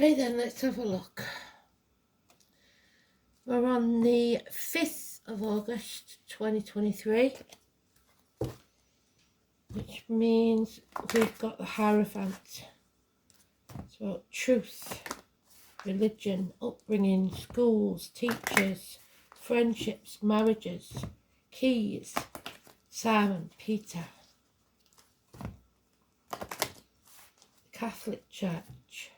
Right then, let's have a look. We're on the 5th of August 2023, which means we've got the Hierophant. It's about truth, religion, upbringing, schools, teachers, friendships, marriages, keys, Simon, Peter, Catholic Church.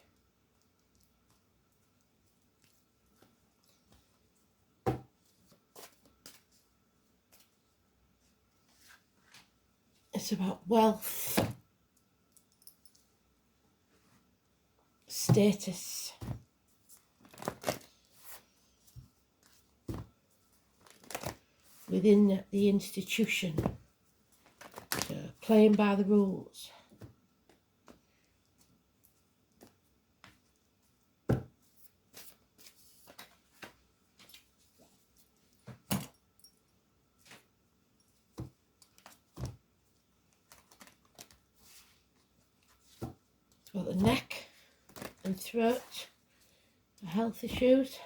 It's about wealth, status, within the institution, so playing by the rules. It's about the neck and throat, the health issues.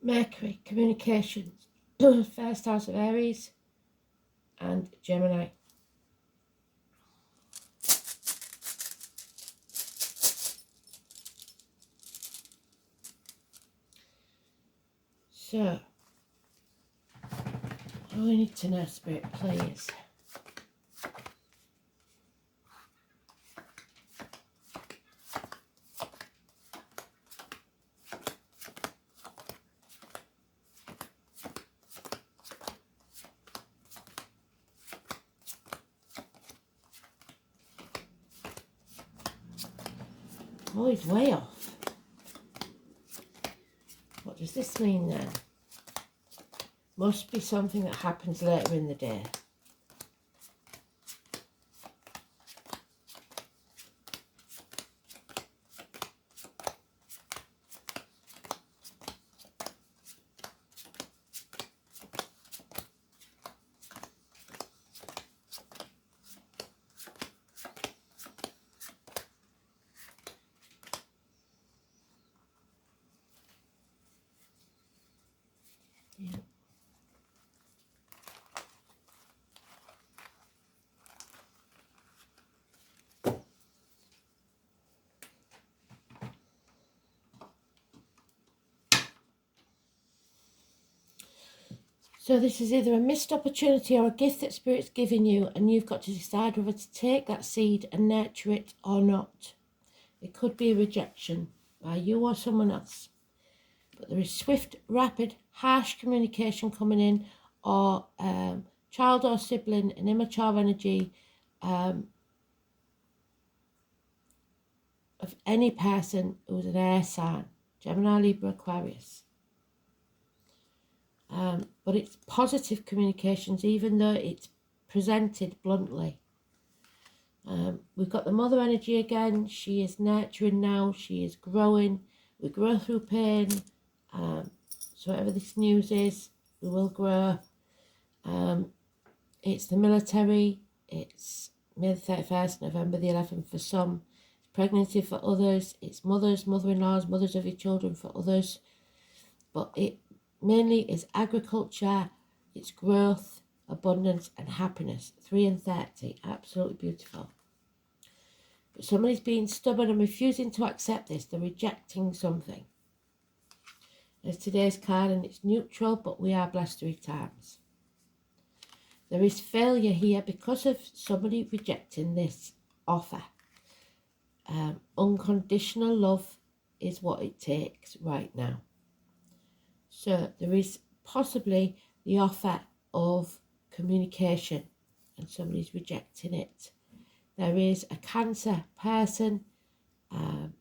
Mercury, communications, first house of Aries and Gemini. So, all we need to know, Spirit, please. Oh, he's way off. What does this mean then? Must be something that happens later in the day. Yeah. So this is either a missed opportunity or a gift that Spirit's giving you, and you've got to decide whether to take that seed and nurture it or not. It could be a rejection by you or someone else. But there is swift, rapid, harsh communication coming in, or child or sibling, an immature energy of any person who's an air sign, Gemini, Libra, Aquarius. But it's positive communications, even though it's presented bluntly. We've got the mother energy again. She is nurturing now. She is growing. We grow through pain. So whatever this news is, we will grow. It's the military. It's May the 31st, November the 11th for some. It's pregnancy for others. It's mothers, mother-in-laws, mothers of your children for others. but it mainly is agriculture, it's growth, abundance and happiness. 3 and 30, absolutely beautiful. But somebody's being stubborn and refusing to accept this. They're rejecting something. There's today's card and it's neutral, but we are blessed 3 times. There is failure here because of somebody rejecting this offer. Unconditional love is what it takes right now. So there is possibly the offer of communication and somebody's rejecting it. There is a Cancer person or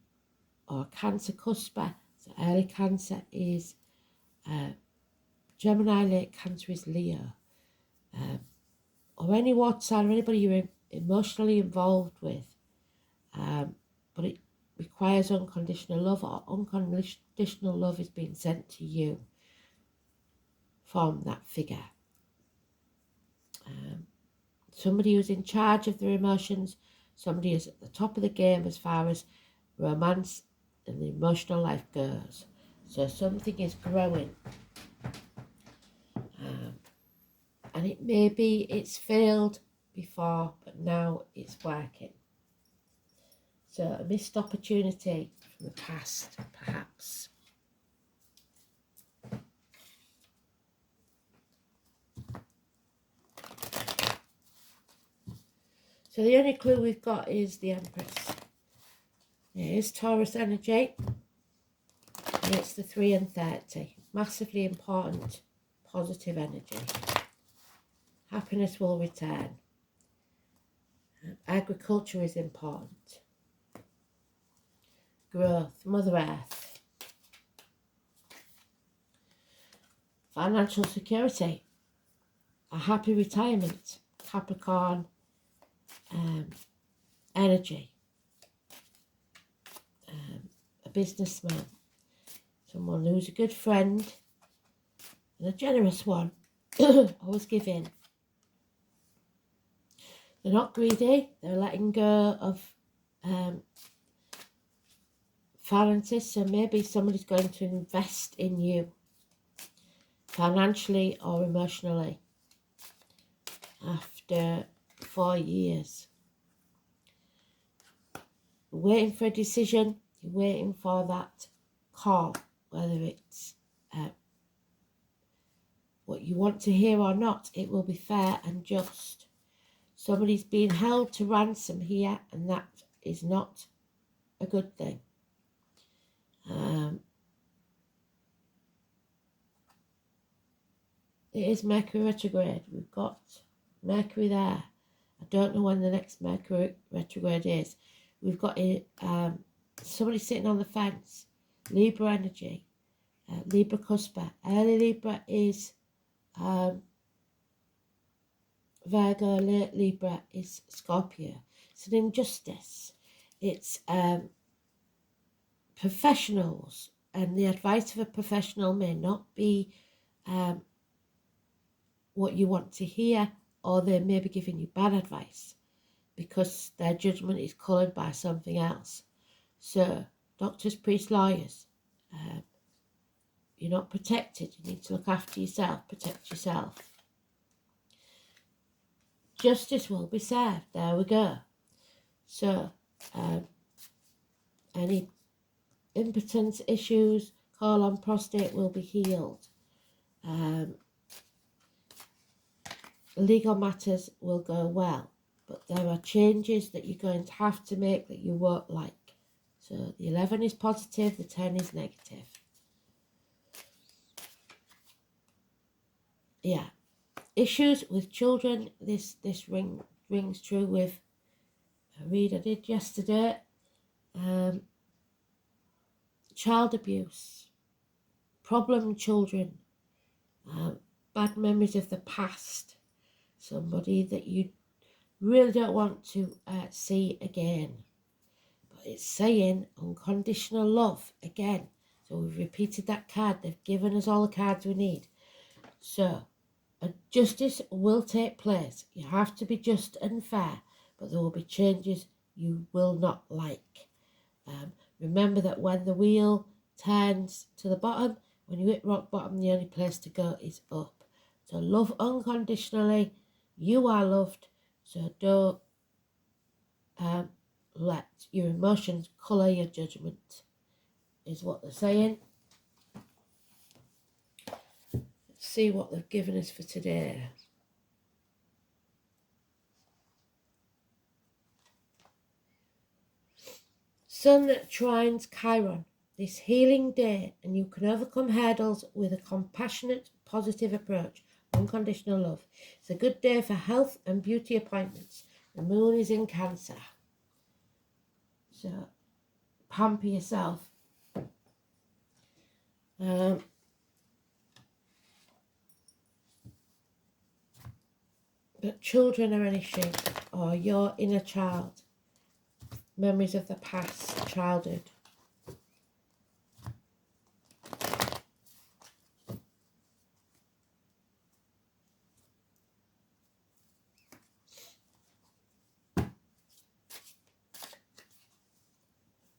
a Cancer cusper. So early Cancer is Gemini, late Cancer is Leo. Or any water sign or anybody you're emotionally involved with. But it requires unconditional love, or unconditional love is being sent to you from that figure. Somebody who's in charge of their emotions, somebody who's at the top of the game as far as romance and the emotional life goes. So something is growing. And it may be it's failed before, but now it's working. So a missed opportunity from the past, perhaps. So the only clue we've got is the Empress. It is Taurus energy. And it's the 3 and 30. Massively important, positive energy. Happiness will return. Agriculture is important. Growth, Mother Earth. Financial security. A happy retirement. Capricorn energy. A businessman. Someone who's a good friend and a generous one. Always give in. They're not greedy. They're letting go of finances. So maybe somebody's going to invest in you financially or emotionally after 4 years. You're waiting for a decision. You're waiting for that call, whether it's what you want to hear or not. It will be fair and just. Somebody's being held to ransom here, and that is not a good thing. It is Mercury retrograde. We've got Mercury there. I don't know when the next Mercury retrograde is. We've got somebody sitting on the fence. Libra energy. Libra cusper. Early Libra is Virgo, late Libra is Scorpio. It's an injustice. It's professionals, and the advice of a professional may not be what you want to hear, or they may be giving you bad advice because their judgment is coloured by something else. So, doctors, priests, lawyers, you're not protected. You need to look after yourself, protect yourself. Justice will be served. There we go. So, any impotence issues, colon, prostate will be healed. Legal matters will go well, but there are changes that you're going to have to make that you won't like. So the 11 is positive, the 10 is negative. Yeah. Issues with children, this rings true with a read I did yesterday. Child abuse, problem children, bad memories of the past, somebody that you really don't want to see again. But it's saying unconditional love again. So we've repeated that card. They've given us all the cards we need. So justice will take place. You have to be just and fair, but there will be changes you will not like. Remember that when the wheel turns to the bottom, When you hit rock bottom, the only place to go is up. So love unconditionally. You are loved. So don't let your emotions colour your judgment, is what they're saying. Let's see what they've given us for today. Sun trines Chiron. This healing day, and you can overcome hurdles with a compassionate, positive approach. Unconditional love. It's a good day for health and beauty appointments. The moon is in Cancer. So, pamper yourself. But children are an issue, or your inner child. Memories of the past, childhood.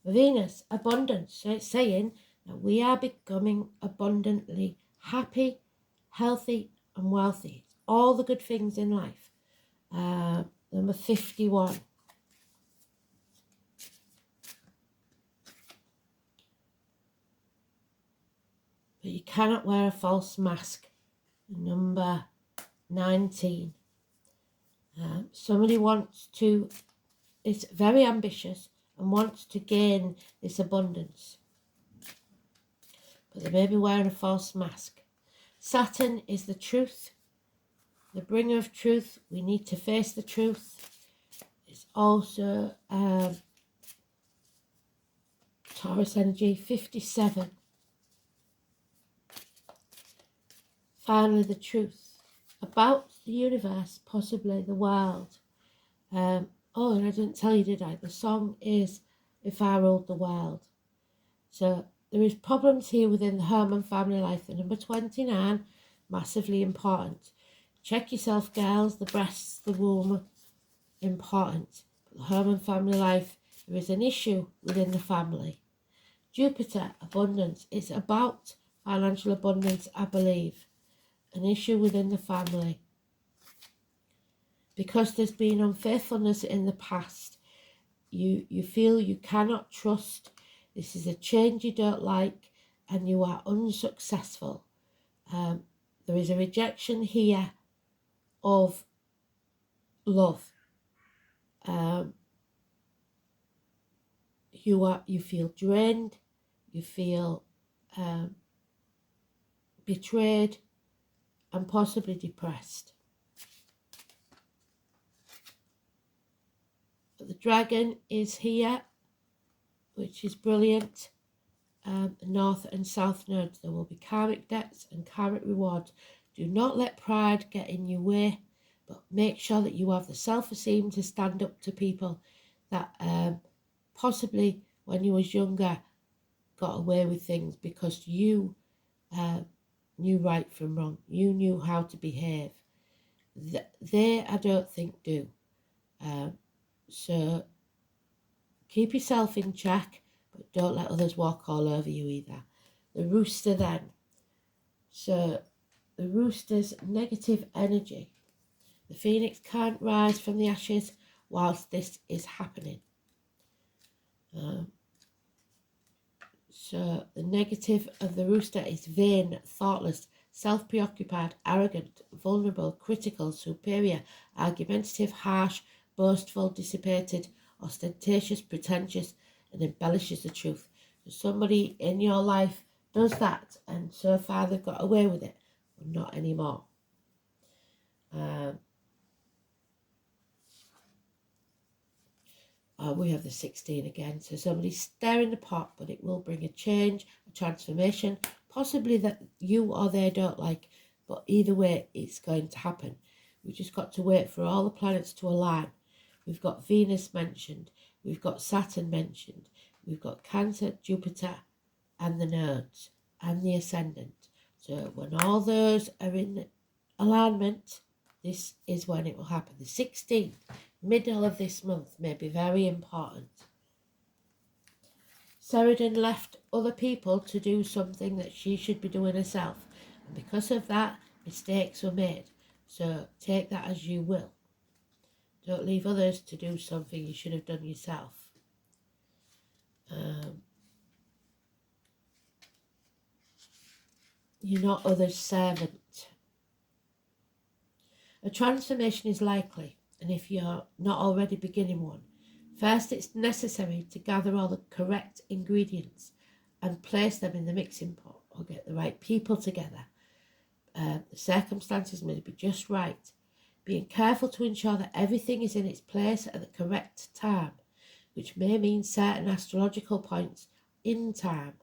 Venus, abundance. So it's saying that we are becoming abundantly happy, healthy, and wealthy. All the good things in life. Number 51. But you cannot wear a false mask. Number 19. Somebody is very ambitious and wants to gain this abundance, but they may be wearing a false mask. Saturn is the truth, the bringer of truth. We need to face the truth. It's also Taurus energy, 57. Finally, the truth about the universe, possibly the world. Oh, and I didn't tell you, did I? The song is If I Ruled the World. So there is problems here within the home and family life. The number 29, massively important. Check yourself, girls. The breasts, the womb, important. But the home and family life, there is an issue within the family. Jupiter, abundance. It's about financial abundance, I believe. An issue within the family. Because there's been unfaithfulness in the past, you feel you cannot trust. This is a change you don't like, and you are unsuccessful. There is a rejection here of love. You feel drained, you feel betrayed, and possibly depressed. But the dragon is here, which is brilliant. North and south nodes. There will be karmic debts and karmic rewards. Do not let pride get in your way, but make sure that you have the self-esteem to stand up to people that possibly when you was younger got away with things because you knew right from wrong. You knew how to behave. They, I don't think, do. So keep yourself in check, but don't let others walk all over you either. The rooster then. So the rooster's negative energy. The phoenix can't rise from the ashes whilst this is happening. So the negative of the rooster is vain, thoughtless, self-preoccupied, arrogant, vulnerable, critical, superior, argumentative, harsh, boastful, dissipated, ostentatious, pretentious, and embellishes the truth. So somebody in your life does that, and so far they've got away with it, but not anymore. We have the 16 again. So somebody's stirring the pot, but it will bring a change, a transformation, possibly that you or they don't like, but either way, it's going to happen. We've just got to wait for all the planets to align. We've got Venus mentioned. We've got Saturn mentioned. We've got Cancer, Jupiter, and the nodes, and the ascendant. So when all those are in alignment, this is when it will happen. The 16th, middle of this month, may be very important. Sheridan left other people to do something that she should be doing herself. And because of that, mistakes were made. So take that as you will. Don't leave others to do something you should have done yourself. You're not others' servant. A transformation is likely, and if you're not already beginning one, first it's necessary to gather all the correct ingredients and place them in the mixing pot, or get the right people together. The circumstances may be just right. Being careful to ensure that everything is in its place at the correct time, which may mean certain astrological points in time.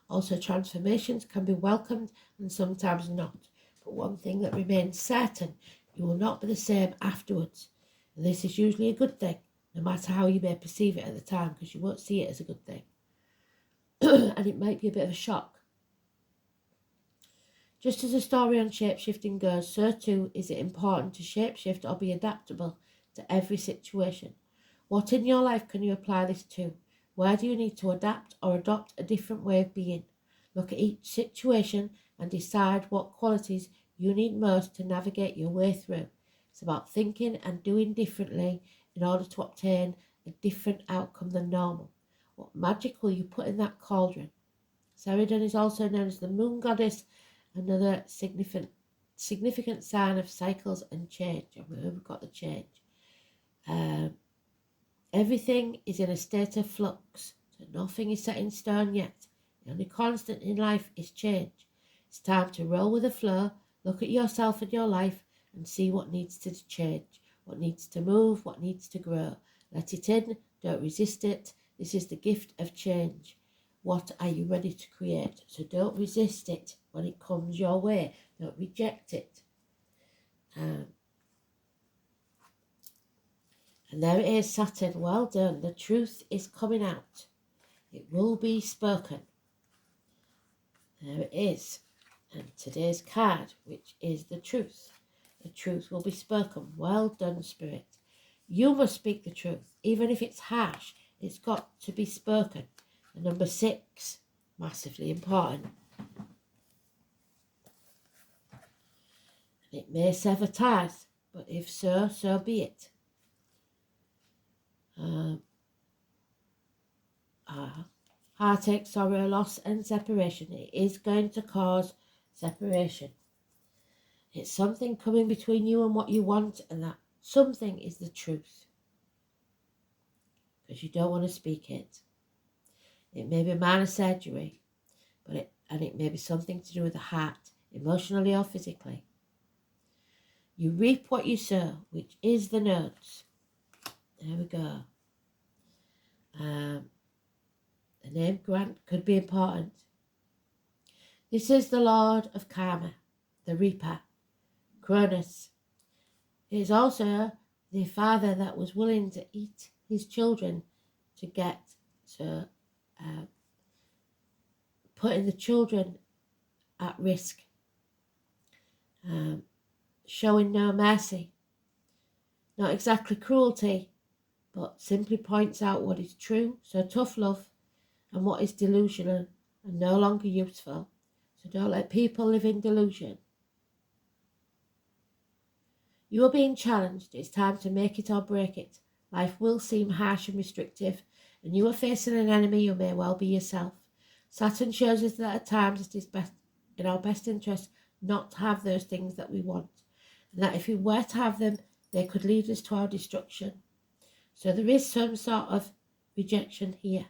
Also, transformations can be welcomed and sometimes not. But one thing that remains certain, you will not be the same afterwards. And this is usually a good thing, no matter how you may perceive it at the time, because you won't see it as a good thing. And it might be a bit of a shock. Just as a story on shapeshifting goes, so too is it important to shapeshift or be adaptable to every situation. What in your life can you apply this to? Where do you need to adapt or adopt a different way of being? Look at each situation and decide what qualities you need most to navigate your way through. It's about thinking and doing differently in order to obtain a different outcome than normal. What magic will you put in that cauldron? Sheridan is also known as the moon goddess, another significant sign of cycles and change. And we've got the change. Everything is in a state of flux, so nothing is set in stone yet. The only constant in life is change. It's time to roll with the flow, look at yourself and your life, and see what needs to change, what needs to move, what needs to grow. Let it in, don't resist it. This is the gift of change. What are you ready to create? So don't resist it when it comes your way. Don't reject it. And there it is, Saturn. Well done. The truth is coming out. It will be spoken. There it is. And today's card, which is the truth. The truth will be spoken. Well done, Spirit. You must speak the truth. Even if it's harsh, it's got to be spoken. And number 6, massively important. And it may sever ties, but if so, so be it. Heartache, sorrow, loss and separation. It is going to cause separation. It's something coming between you and what you want, and that something is the truth. Because you don't want to speak it. It may be minor surgery, and it may be something to do with the heart, emotionally or physically. You reap what you sow, which is the notes. There we go. The name Grant could be important. This is the Lord of Karma, the Reaper, Cronus. He is also the father that was willing to eat his children to get to putting the children at risk, showing no mercy. Not exactly cruelty, but simply points out what is true. So tough love, and what is delusional and no longer useful. So don't let people live in delusion. You are being challenged. It's time to make it or break it. Life will seem harsh and restrictive, and you are facing an enemy who may well be yourself. Saturn shows us that at times it is best in our best interest not to have those things that we want, and that if we were to have them, they could lead us to our destruction. So there is some sort of rejection here.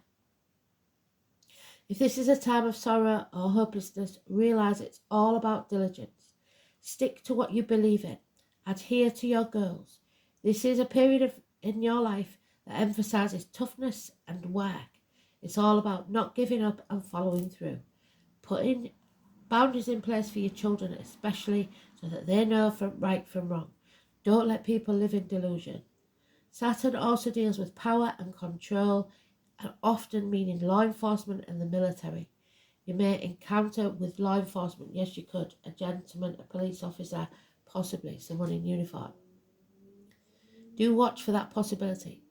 If this is a time of sorrow or hopelessness, realise it's all about diligence. Stick to what you believe in. Adhere to your goals. This is a period in your life that emphasises toughness and work. It's all about not giving up and following through. Putting boundaries in place for your children, especially so that they know right from wrong. Don't let people live in delusion. Saturn also deals with power and control, and often meaning law enforcement and the military. You may encounter with law enforcement, yes you could, a gentleman, a police officer, possibly someone in uniform. Do watch for that possibility.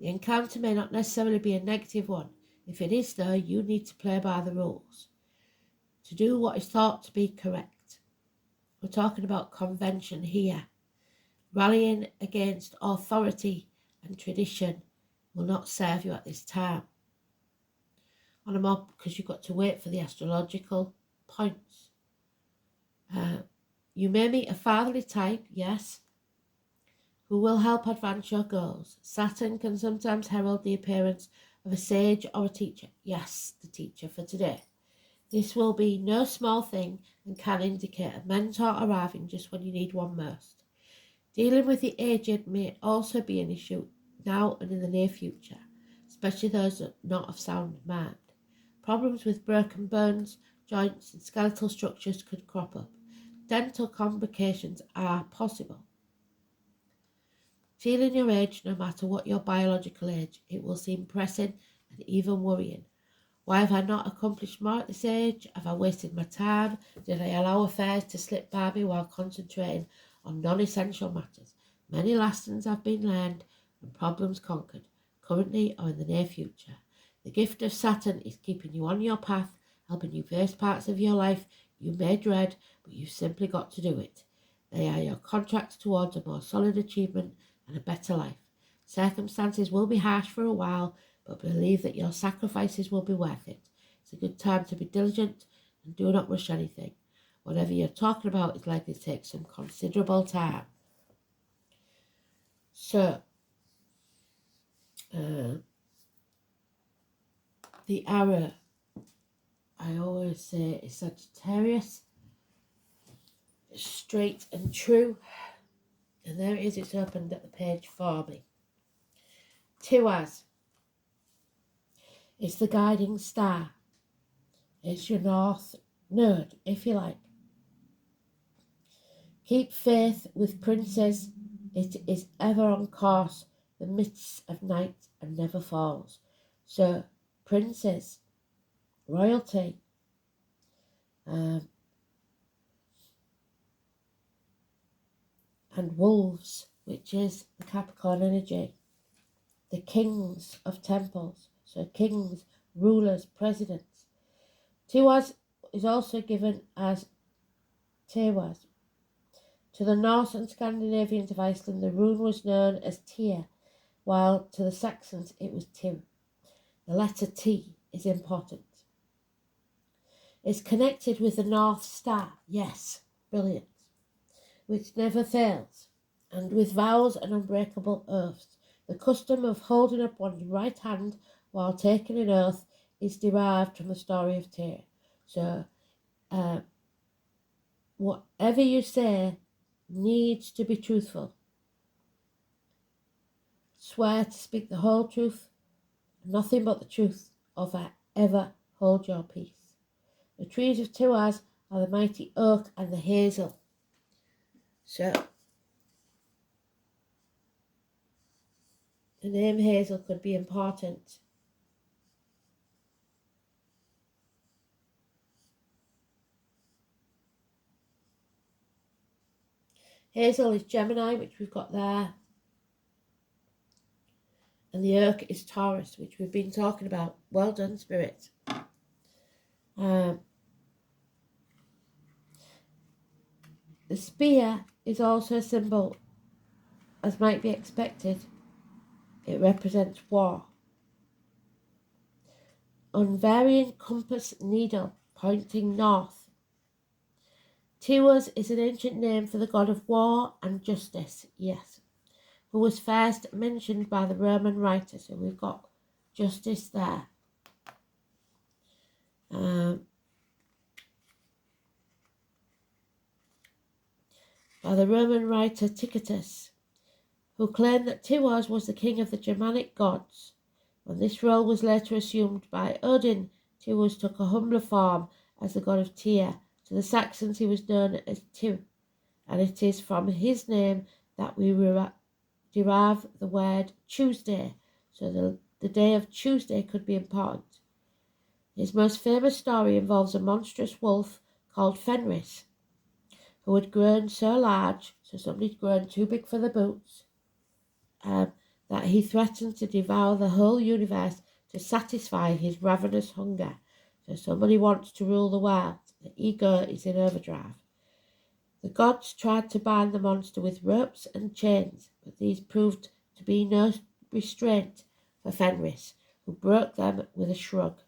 The encounter may not necessarily be a negative one. If it is, though, you need to play by the rules, to do what is thought to be correct. We're talking about convention here. Rallying against authority and tradition will not serve you at this time. On a mob, because you've got to wait for the astrological points. You may meet a fatherly type, yes, who will help advance your goals. Saturn can sometimes herald the appearance of a sage or a teacher. Yes, the teacher for today. This will be no small thing and can indicate a mentor arriving just when you need one most. Dealing with the aged may also be an issue now and in the near future, especially those not of sound mind. Problems with broken bones, joints and skeletal structures could crop up. Dental complications are possible. Feeling your age, no matter what your biological age, it will seem pressing and even worrying. Why have I not accomplished more at this age? Have I wasted my time? Did I allow affairs to slip by me while concentrating on non-essential matters? Many lessons have been learned and problems conquered, currently or in the near future. The gift of Saturn is keeping you on your path, helping you face parts of your life you may dread, but you've simply got to do it. They are your contracts towards a more solid achievement and a better life. Circumstances will be harsh for a while, but believe that your sacrifices will be worth it. It's a good time to be diligent and do not rush anything. Whatever you're talking about is likely to take some considerable time. So, the arrow, I always say, is Sagittarius. It's straight and true. And there it is, it's opened at the page for me. Tiwaz. It's the guiding star. It's your north node, if you like. Keep faith with princes. It is ever on course, the midst of night and never falls. So, princes, royalty, and wolves, which is the Capricorn energy. The kings of temples, so kings, rulers, presidents. Tiwaz is also given as Tiwaz. To the Norse and Scandinavians of Iceland, the rune was known as Tyr, while to the Saxons it was Tim. The letter T is important. It's connected with the North Star, yes, brilliant, which never fails, and with vows and unbreakable oaths. The custom of holding up one's right hand while taking an oath is derived from the story of Tyr. So, whatever you say needs to be truthful. Swear to speak the whole truth, nothing but the truth, or forever hold your peace. The trees of Tiwaz are the mighty oak and the hazel. So, the name Hazel could be important. Hazel is Gemini, which we've got there. And the oak is Taurus, which we've been talking about. Well done, Spirit. The spear is also a symbol, as might be expected. It represents war. Unvarying compass needle pointing north. Tiwaz is an ancient name for the god of war and justice, yes, who was first mentioned by the Roman writers. So we've got justice there. By the Roman writer Tacitus, who claimed that Tiwaz was the king of the Germanic gods. When this role was later assumed by Odin, Tiwaz took a humbler form as the god of Tyr. To the Saxons he was known as Tyr, and it is from his name that we derive the word Tuesday, so the day of Tuesday could be important. His most famous story involves a monstrous wolf called Fenris, who had grown so large, so somebody had grown too big for the boots, that he threatened to devour the whole universe to satisfy his ravenous hunger. So somebody wants to rule the world. The ego is in overdrive. The gods tried to bind the monster with ropes and chains, but these proved to be no restraint for Fenris, who broke them with a shrug.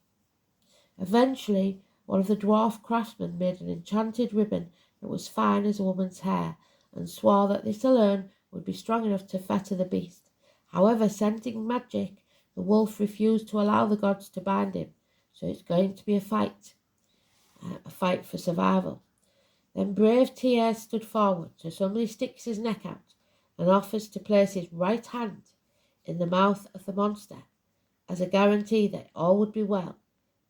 Eventually, one of the dwarf craftsmen made an enchanted ribbon that was fine as a woman's hair, and swore that this alone would be strong enough to fetter the beast. However, scenting magic, the wolf refused to allow the gods to bind him, so it's going to be a fight for survival. Then brave Tyr stood forward, so somebody sticks his neck out and offers to place his right hand in the mouth of the monster as a guarantee that all would be well.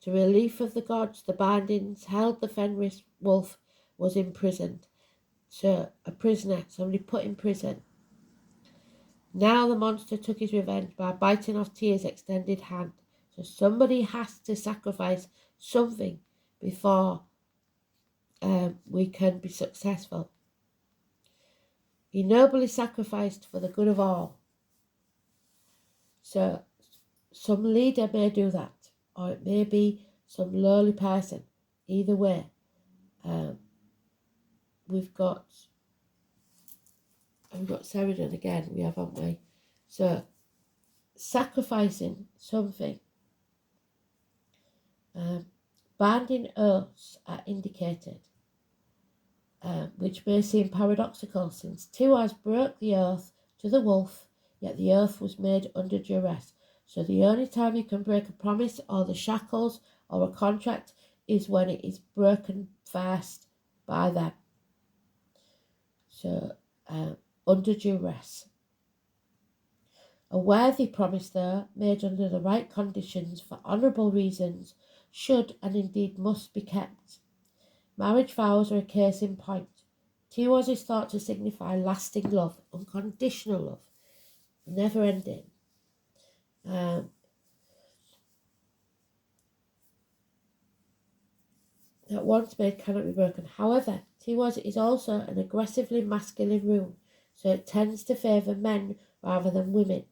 To relief of the gods, the bindings held the Fenris wolf was imprisoned. So a prisoner, somebody put in prison. Now the monster took his revenge by biting off Tyr's extended hand. So somebody has to sacrifice something before we can be successful. He nobly sacrificed for the good of all. So some leader may do that, or it may be some lowly person. Either way, we've got Sheridan again, haven't we? So sacrificing something. Binding oaths are indicated, which may seem paradoxical, since Tiwaz broke the oath to the wolf, yet the oath was made under duress. So the only time you can break a promise or the shackles or a contract is when it is broken first by them. So under duress. A worthy promise, though, made under the right conditions for honourable reasons, should and indeed must be kept. Marriage vows are a case in point. Tiwaz is thought to signify lasting love, unconditional love, never ending. That once made cannot be broken. However, Tiwaz is also an aggressively masculine rune, so it tends to favour men rather than women.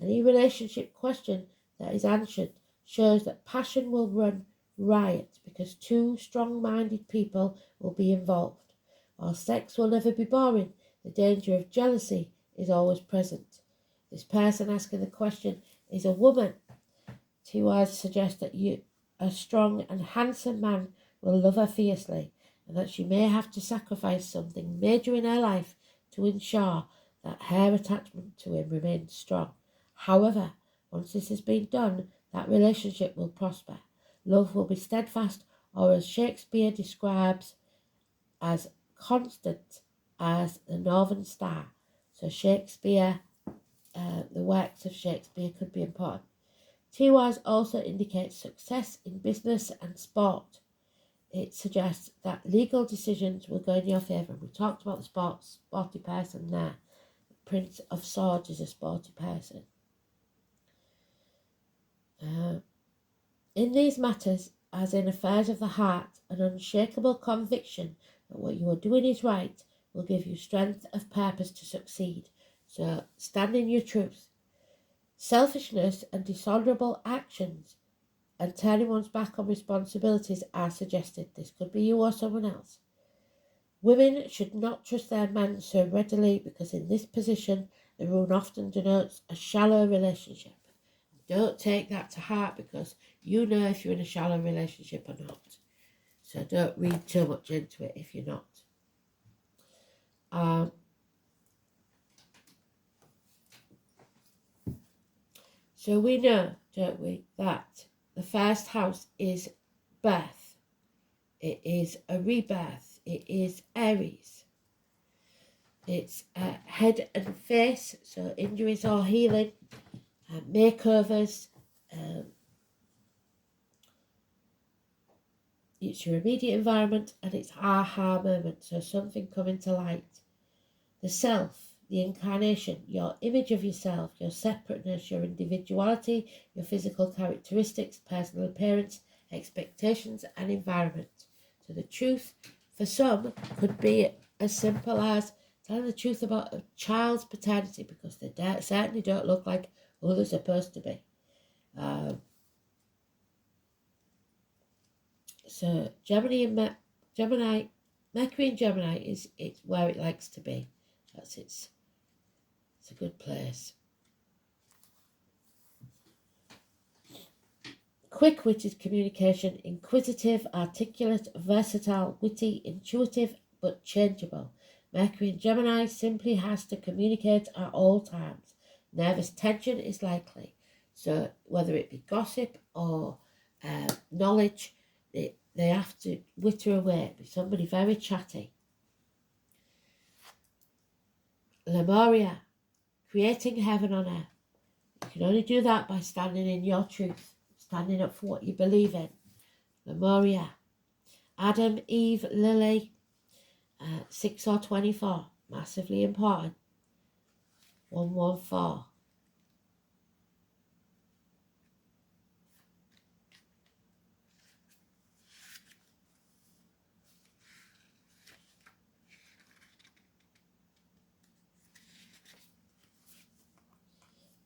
Any relationship question that is answered shows that passion will run riot because two strong-minded people will be involved. While sex will never be boring, the danger of jealousy is always present. This person asking the question is a woman. Tiwaz suggests that a strong and handsome man will love her fiercely, and that she may have to sacrifice something major in her life to ensure that her attachment to him remains strong. However, once this has been done, that relationship will prosper. Love will be steadfast, or as Shakespeare describes, as constant as the northern star. So Shakespeare, the works of Shakespeare could be important. Tiwaz also indicates success in business and sport. It suggests that legal decisions will go in your favour. We talked about the sporty person there. The Prince of Swords is a sporty person. In these matters, as in affairs of the heart, an unshakable conviction that what you are doing is right will give you strength of purpose to succeed. So stand in your truth. Selfishness and dishonourable actions and turning one's back on responsibilities are suggested. This could be you or someone else. Women should not trust their men so readily because in this position the rune often denotes a shallow relationship. Don't take that to heart because you know if you're in a shallow relationship or not. So don't read too much into it if you're not. So we know, don't we, that the first house is birth. It is a rebirth. It is Aries. It's head and face, so injuries or healing, makeovers. It's your immediate environment and it's aha moment, so something coming to light. The self, the incarnation, your image of yourself, your separateness, your individuality, your physical characteristics, personal appearance, expectations and environment. So the truth for some could be as simple as telling the truth about a child's paternity because they certainly don't look like who they're supposed to be. So Gemini, Mercury in Gemini it's where it likes to be. It's a good place. Quick-witted communication, inquisitive, articulate, versatile, witty, intuitive, but changeable. Mercury in Gemini simply has to communicate at all times. Nervous tension is likely. So whether it be gossip or knowledge, they have to witter away. Be somebody very chatty. Lemuria, creating heaven on earth. You can only do that by standing in your truth, standing up for what you believe in. Lemuria. Adam, Eve, Lily, 6 or 24, massively important. 114.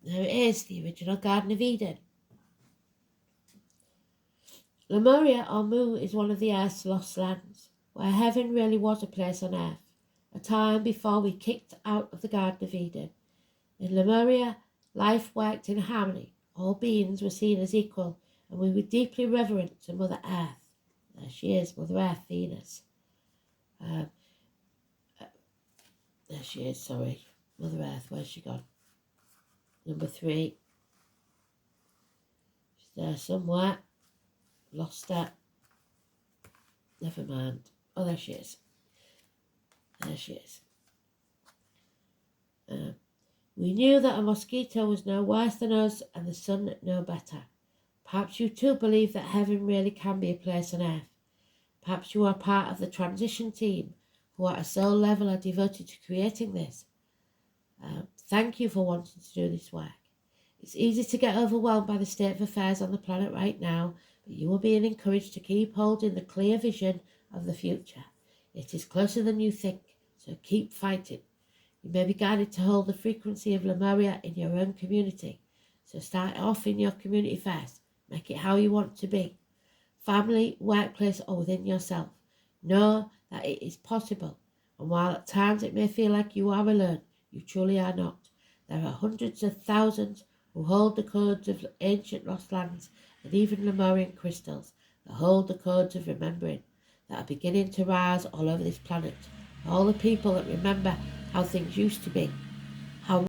There it is, the original Garden of Eden. Lemuria or Mu is one of the Earth's lost lands, where heaven really was a place on Earth, a time before we kicked out of the Garden of Eden. In Lemuria, life worked in harmony. All beings were seen as equal, and we were deeply reverent to Mother Earth. There she is, Mother Earth, Venus. There she is, sorry. Mother Earth, where's she gone? Number 3. She's there somewhere. Lost her. Never mind. Oh, there she is. There she is. We knew that a mosquito was no worse than us and the sun no better. Perhaps you too believe that heaven really can be a place on earth. Perhaps you are part of the transition team who at a soul level are devoted to creating this. Thank you for wanting to do this work. It's easy to get overwhelmed by the state of affairs on the planet right now, but you are being encouraged to keep holding the clear vision of the future. It is closer than you think, so keep fighting. You may be guided to hold the frequency of Lemuria in your own community, so start off in your community first. Make it how you want to be. Family, workplace, or within yourself. Know that it is possible, and while at times it may feel like you are alone, you truly are not. There are hundreds of thousands who hold the codes of ancient lost lands and even Lemurian crystals that hold the codes of remembering that are beginning to rise all over this planet. All the people that remember how things used to be,